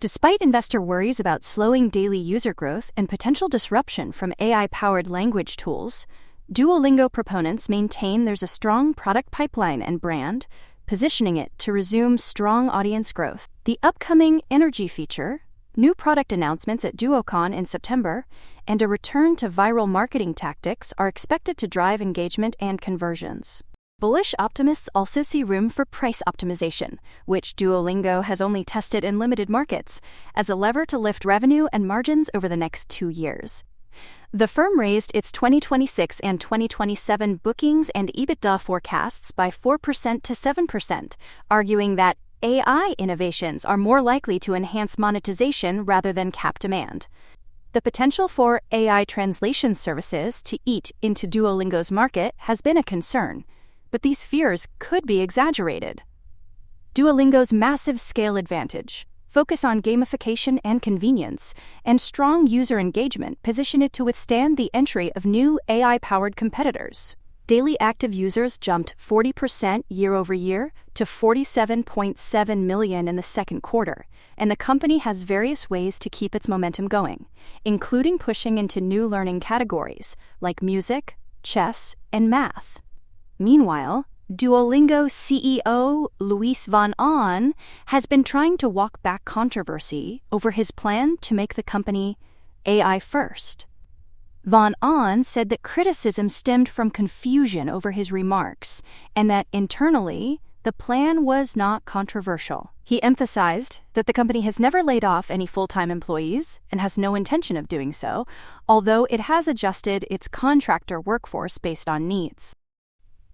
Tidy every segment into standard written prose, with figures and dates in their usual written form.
Despite investor worries about slowing daily user growth and potential disruption from AI-powered language tools, Duolingo proponents maintain there's a strong product pipeline and brand, positioning it to resume strong audience growth. The upcoming Energy feature, new product announcements at DuoCon in September, and a return to viral marketing tactics are expected to drive engagement and conversions. Bullish optimists also see room for price optimization, which Duolingo has only tested in limited markets, as a lever to lift revenue and margins over the next 2 years. The firm raised its 2026 and 2027 bookings and EBITDA forecasts by 4% to 7%, arguing that AI innovations are more likely to enhance monetization rather than cap demand. The potential for AI translation services to eat into Duolingo's market has been a concern, but these fears could be exaggerated. Duolingo's massive scale advantage, focus on gamification and convenience, and strong user engagement position it to withstand the entry of new AI-powered competitors. Daily active users jumped 40% year-over-year to 47.7 million in the second quarter, and the company has various ways to keep its momentum going, including pushing into new learning categories like music, chess, and math. Meanwhile, Duolingo CEO Luis von Ahn has been trying to walk back controversy over his plan to make the company AI first. Von Ahn said that criticism stemmed from confusion over his remarks and that internally, the plan was not controversial. He emphasized that the company has never laid off any full-time employees and has no intention of doing so, although it has adjusted its contractor workforce based on needs.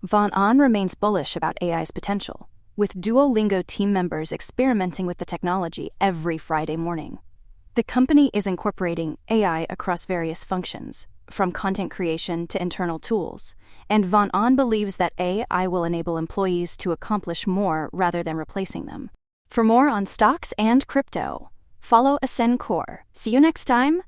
Von Ahn remains bullish about AI's potential, with Duolingo team members experimenting with the technology every Friday morning. The company is incorporating AI across various functions, from content creation to internal tools, and Von Ahn believes that AI will enable employees to accomplish more rather than replacing them. For more on stocks and crypto, follow Ascencore. See you next time.